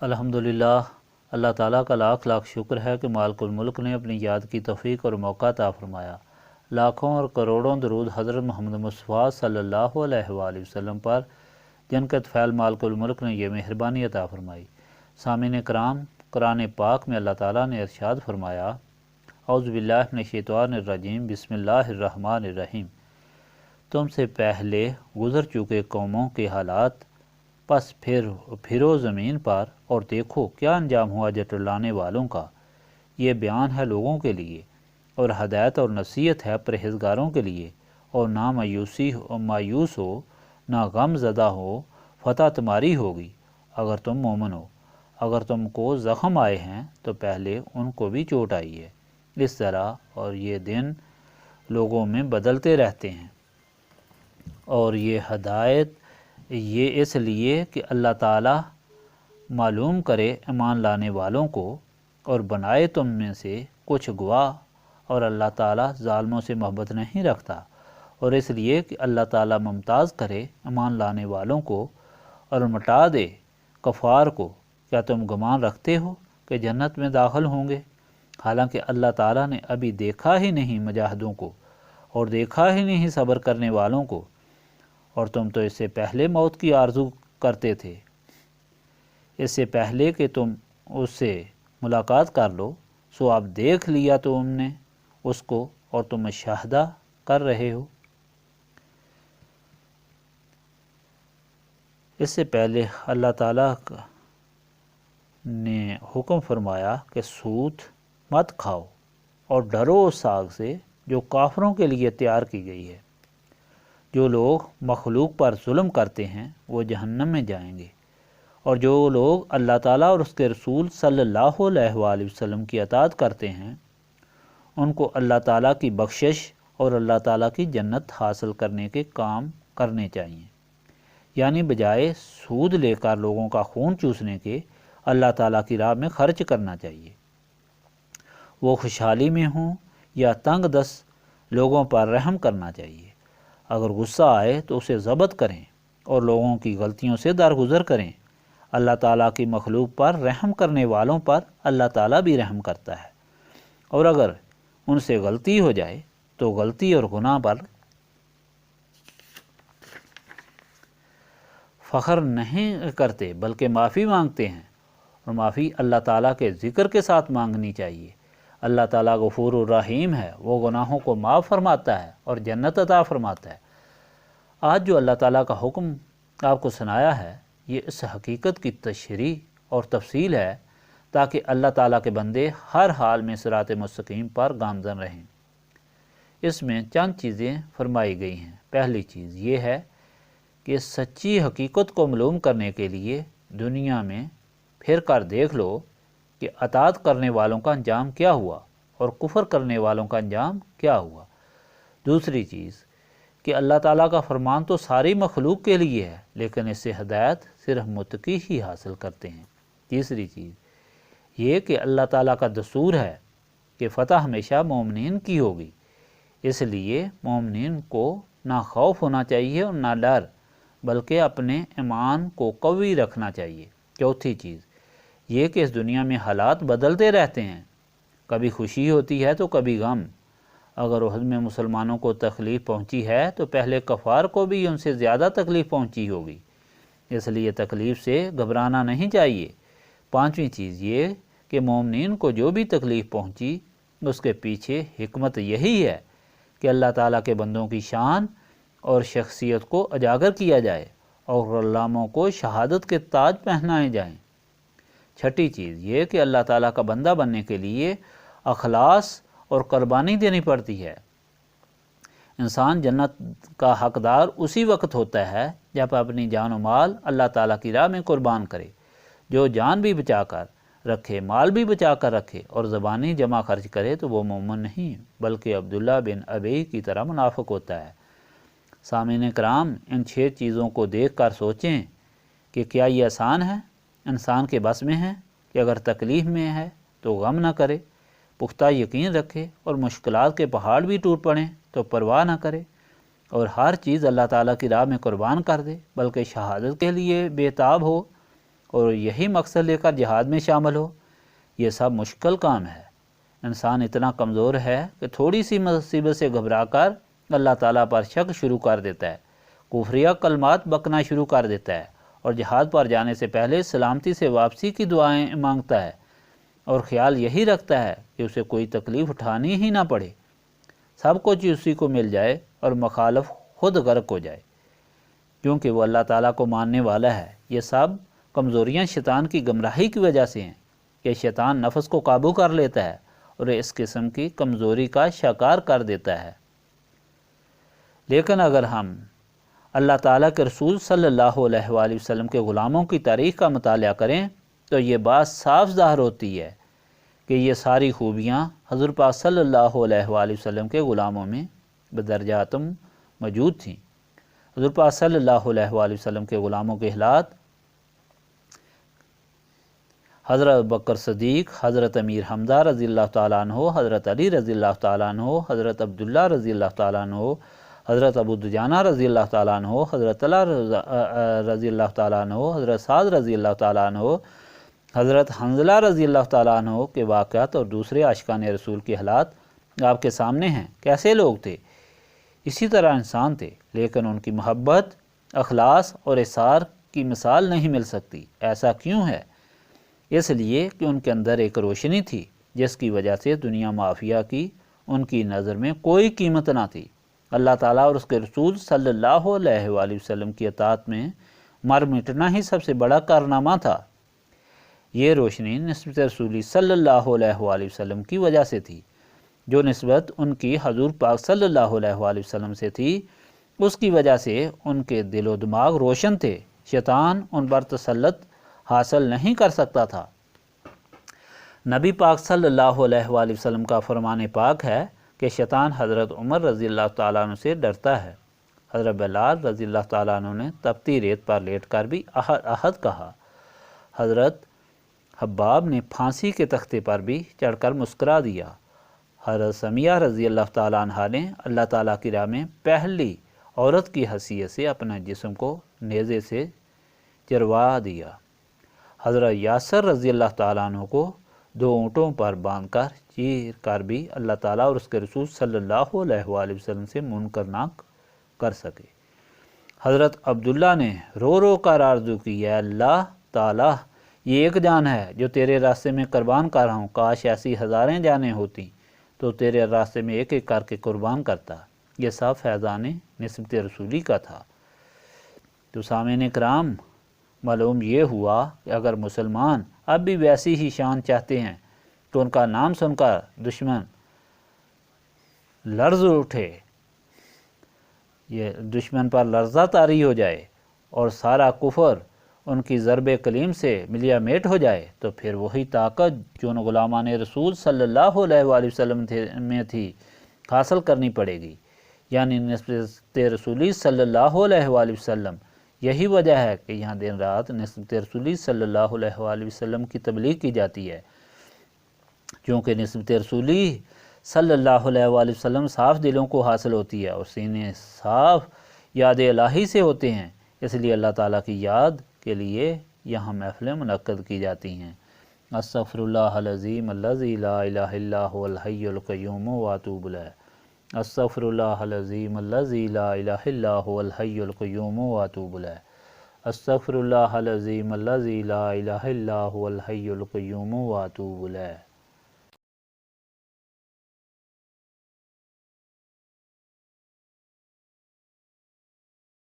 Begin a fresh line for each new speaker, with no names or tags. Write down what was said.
الحمدللہ، اللہ تعالیٰ کا لاکھ لاکھ شکر ہے کہ مالک الملک نے اپنی یاد کی توفیق اور موقع عطا فرمایا۔ لاکھوں اور کروڑوں درود حضرت محمد مصطفیٰ صلی اللہ علیہ وآلہ وسلم پر، جن کے طفیل مالک الملک نے یہ مہربانی عطا فرمائی۔ سامعین کرام، قرآن پاک میں اللہ تعالیٰ نے ارشاد فرمایا، اعوذ باللہ من الشیطان الرجیم، بسم اللہ الرحمن الرحیم۔ تم سے پہلے گزر چکے قوموں کے حالات، پس پھرو زمین پر اور دیکھو کیا انجام ہوا جٹلانے والوں کا۔ یہ بیان ہے لوگوں کے لیے اور ہدایت اور نصیحت ہے پرہیزگاروں کے لیے، اور نہ مایوس ہو نہ غم زدہ ہو، فتح تمہاری ہوگی اگر تم مومن ہو۔ اگر تم کو زخم آئے ہیں تو پہلے ان کو بھی چوٹ آئی ہے، اس طرح اور یہ دن لوگوں میں بدلتے رہتے ہیں۔ اور یہ ہدایت یہ اس لیے کہ اللہ تعالیٰ معلوم کرے ایمان لانے والوں کو اور بنائے تم میں سے کچھ گواہ، اور اللہ تعالیٰ ظالموں سے محبت نہیں رکھتا، اور اس لیے کہ اللہ تعالیٰ ممتاز کرے ایمان لانے والوں کو اور مٹا دے کفار کو۔ کیا تم گمان رکھتے ہو کہ جنت میں داخل ہوں گے، حالانکہ اللہ تعالیٰ نے ابھی دیکھا ہی نہیں مجاہدوں کو اور دیکھا ہی نہیں صبر کرنے والوں کو، اور تم تو اس سے پہلے موت کی آرزو کرتے تھے، اس سے پہلے کہ تم اس سے ملاقات کر لو، سو اب دیکھ لیا تم نے اس کو اور تم مشاہدہ کر رہے ہو۔ اس سے پہلے اللہ تعالیٰ نے حکم فرمایا کہ سود مت کھاؤ اور ڈرو اس آگ سے جو کافروں کے لیے تیار کی گئی ہے۔ جو لوگ مخلوق پر ظلم کرتے ہیں وہ جہنم میں جائیں گے، اور جو لوگ اللہ تعالیٰ اور اس کے رسول صلی اللہ علیہ وآلہ وسلم کی اطاعت کرتے ہیں ان کو اللہ تعالیٰ کی بخشش اور اللہ تعالیٰ کی جنت حاصل کرنے کے کام کرنے چاہیے، یعنی بجائے سود لے کر لوگوں کا خون چوسنے کے اللہ تعالیٰ کی راہ میں خرچ کرنا چاہیے۔ وہ خوشحالی میں ہوں یا تنگ دست لوگوں پر رحم کرنا چاہیے۔ اگر غصہ آئے تو اسے ضبط کریں اور لوگوں کی غلطیوں سے درگزر کریں۔ اللہ تعالیٰ کی مخلوق پر رحم کرنے والوں پر اللہ تعالیٰ بھی رحم کرتا ہے، اور اگر ان سے غلطی ہو جائے تو غلطی اور گناہ پر فخر نہیں کرتے بلکہ معافی مانگتے ہیں، اور معافی اللہ تعالیٰ کے ذکر کے ساتھ مانگنی چاہیے۔ اللہ تعالیٰ غفور الرحیم ہے، وہ گناہوں کو معاف فرماتا ہے اور جنت عطا فرماتا ہے۔ آج جو اللہ تعالیٰ کا حکم آپ کو سنایا ہے یہ اس حقیقت کی تشریح اور تفصیل ہے تاکہ اللہ تعالیٰ کے بندے ہر حال میں صراط مستقیم پر گامزن رہیں۔ اس میں چند چیزیں فرمائی گئی ہیں۔ پہلی چیز یہ ہے کہ سچی حقیقت کو معلوم کرنے کے لیے دنیا میں پھر کر دیکھ لو کہ اطاعت کرنے والوں کا انجام کیا ہوا اور کفر کرنے والوں کا انجام کیا ہوا۔ دوسری چیز کہ اللہ تعالیٰ کا فرمان تو ساری مخلوق کے لیے ہے، لیکن اس سے ہدایت صرف متقی ہی حاصل کرتے ہیں۔ تیسری چیز یہ کہ اللہ تعالیٰ کا دستور ہے کہ فتح ہمیشہ مومنین کی ہوگی، اس لیے مومنین کو نہ خوف ہونا چاہیے اور نہ ڈر، بلکہ اپنے ایمان کو قوی رکھنا چاہیے۔ چوتھی چیز یہ کہ اس دنیا میں حالات بدلتے رہتے ہیں، کبھی خوشی ہوتی ہے تو کبھی غم۔ اگر احد میں مسلمانوں کو تکلیف پہنچی ہے تو پہلے کفار کو بھی ان سے زیادہ تکلیف پہنچی ہوگی، اس لیے تکلیف سے گھبرانا نہیں چاہیے۔ پانچویں چیز یہ کہ مومنین کو جو بھی تکلیف پہنچی اس کے پیچھے حکمت یہی ہے کہ اللہ تعالیٰ کے بندوں کی شان اور شخصیت کو اجاگر کیا جائے اور غلاموں کو شہادت کے تاج پہنائے جائیں۔ چھٹی چیز یہ کہ اللہ تعالیٰ کا بندہ بننے کے لیے اخلاص اور قربانی دینی پڑتی ہے۔ انسان جنت کا حقدار اسی وقت ہوتا ہے جب اپنی جان و مال اللہ تعالیٰ کی راہ میں قربان کرے۔ جو جان بھی بچا کر رکھے، مال بھی بچا کر رکھے اور زبانی جمع خرچ کرے تو وہ مومن نہیں بلکہ عبداللہ بن ابی کی طرح منافق ہوتا ہے۔ سامعین کرام، ان 6 چیزوں کو دیکھ کر سوچیں کہ کیا یہ آسان ہے؟ انسان کے بس میں ہے کہ اگر تکلیف میں ہے تو غم نہ کرے، پختہ یقین رکھے، اور مشکلات کے پہاڑ بھی ٹوٹ پڑیں تو پرواہ نہ کرے، اور ہر چیز اللہ تعالیٰ کی راہ میں قربان کر دے، بلکہ شہادت کے لیے بے تاب ہو اور یہی مقصد لے کر جہاد میں شامل ہو، یہ سب مشکل کام ہے۔ انسان اتنا کمزور ہے کہ تھوڑی سی مصیبت سے گھبرا کر اللہ تعالیٰ پر شک شروع کر دیتا ہے، کفریہ کلمات بکنا شروع کر دیتا ہے، اور جہاد پر جانے سے پہلے سلامتی سے واپسی کی دعائیں مانگتا ہے، اور خیال یہی رکھتا ہے کہ اسے کوئی تکلیف اٹھانی ہی نہ پڑے، سب کچھ اسی کو مل جائے اور مخالف خود غرق ہو جائے، کیونکہ وہ اللہ تعالیٰ کو ماننے والا ہے۔ یہ سب کمزوریاں شیطان کی گمراہی کی وجہ سے ہیں کہ شیطان نفس کو قابو کر لیتا ہے اور اس قسم کی کمزوری کا شکار کر دیتا ہے۔ لیکن اگر ہم اللہ تعالیٰ کے رسول صلی اللہ علیہ وآلہ وسلم کے غلاموں کی تاریخ کا مطالعہ کریں تو یہ بات صاف ظاہر ہوتی ہے کہ یہ ساری خوبیاں حضور پاک صلی اللہ علیہ وآلہ وسلم کے غلاموں میں بدرجاتم موجود تھیں۔ حضور پاک صلی اللہ علیہ وآلہ وسلم کے غلاموں کے حالات حضرت ابوبکر صدیق، حضرت امیر حمزہ رضی اللہ تعالیٰ عنہ، حضرت علی رضی اللہ تعالیٰ عنہ، حضرت عبداللہ رضی اللہ تعالیٰ عنہ، حضرت ابو دجانہ رضی اللہ تعالیٰ عنہ، حضرت طلحہ رضی اللہ تعالیٰ عنہ، حضرت سعد رضی اللہ تعالیٰ عنہ، حضرت حنظلہ رضی اللہ تعالیٰ عنہ کے واقعات اور دوسرے عاشقان رسول کے حالات آپ کے سامنے ہیں۔ کیسے لوگ تھے؟ اسی طرح انسان تھے، لیکن ان کی محبت، اخلاص اور اصرار کی مثال نہیں مل سکتی۔ ایسا کیوں ہے؟ اس لیے کہ ان کے اندر ایک روشنی تھی جس کی وجہ سے دنیا معافیہ کی ان کی نظر میں کوئی قیمت نہ تھی۔ اللہ تعالیٰ اور اس کے رسول صلی اللہ علیہ وآلہ وسلم کی اطاعت میں مر مٹنا ہی سب سے بڑا کارنامہ تھا۔ یہ روشنی نسبت رسولی صلی اللہ علیہ وآلہ وسلم کی وجہ سے تھی، جو نسبت ان کی حضور پاک صلی اللہ علیہ وآلہ وسلم سے تھی، اس کی وجہ سے ان کے دل و دماغ روشن تھے، شیطان ان پر تسلط حاصل نہیں کر سکتا تھا۔ نبی پاک صلی اللہ علیہ وآلہ وسلم کا فرمان پاک ہے کہ شیطان حضرت عمر رضی اللہ تعالیٰ عنہ سے ڈرتا ہے۔ حضرت بلال رضی اللہ تعالیٰ عنہ نے تپتی ریت پر لیٹ کر بھی احد احد کہا۔ حضرت حباب نے پھانسی کے تختے پر بھی چڑھ کر مسکرا دیا۔ حضرت سمیہ رضی اللہ تعالیٰ عنہ نے اللہ تعالیٰ کی راہ میں پہلی عورت کی حیثیت سے اپنا جسم کو نیزے سے چروا دیا۔ حضرت یاسر رضی اللہ تعالیٰ عنہ کو 2 اونٹوں پر باندھ کر چیر کر بھی اللہ تعالیٰ اور اس کے رسول صلی اللہ علیہ وآلہ وسلم سے منکر نہ کر سکے۔ حضرت عبداللہ نے رو رو کر آرزو کی، اے اللہ تعالیٰ، یہ ایک جان ہے جو تیرے راستے میں قربان کر رہا ہوں، کاش ایسی ہزاریں جانیں ہوتی تو تیرے راستے میں ایک ایک کر کے قربان کرتا۔ یہ سب فیضان نسبت رسولی کا تھا۔ تو سامعین کرام، معلوم یہ ہوا کہ اگر مسلمان اب بھی ویسی ہی شان چاہتے ہیں تو ان کا نام سن کر دشمن لرز اٹھے، یہ دشمن پر لرزہ طاری ہو جائے اور سارا کفر ان کی ضرب کلیم سے ملیا میٹ ہو جائے، تو پھر وہی طاقت جو ان غلامان رسول صلی اللہ علیہ وآلہ وسلم میں تھی حاصل کرنی پڑے گی، یعنی نسبت رسولی صلی اللہ علیہ وآلہ وسلم۔ یہی وجہ ہے کہ یہاں دن رات نسبت رسولی صلی اللہ علیہ وآلہ وسلم کی تبلیغ کی جاتی ہے، کیونکہ نسبت رسولی صلی اللہ علیہ وآلہ وسلم صاف دلوں کو حاصل ہوتی ہے اور سینے صاف یاد الہی سے ہوتے ہیں، اس لیے اللہ تعالیٰ کی یاد کے لیے یہاں محفلیں منعقد کی جاتی ہیں۔ استغفر اللہ العظیم الذی لا الہ الا هو الحی القیوم واتوب الیہ۔ استغفر اللہ العظیم الذی لا الہ الا هو الحی القیوم واتوب الیہ۔ استغفر اللہ العظیم الذی لا الہ الا هو الحی القیوم واتوب الیہ۔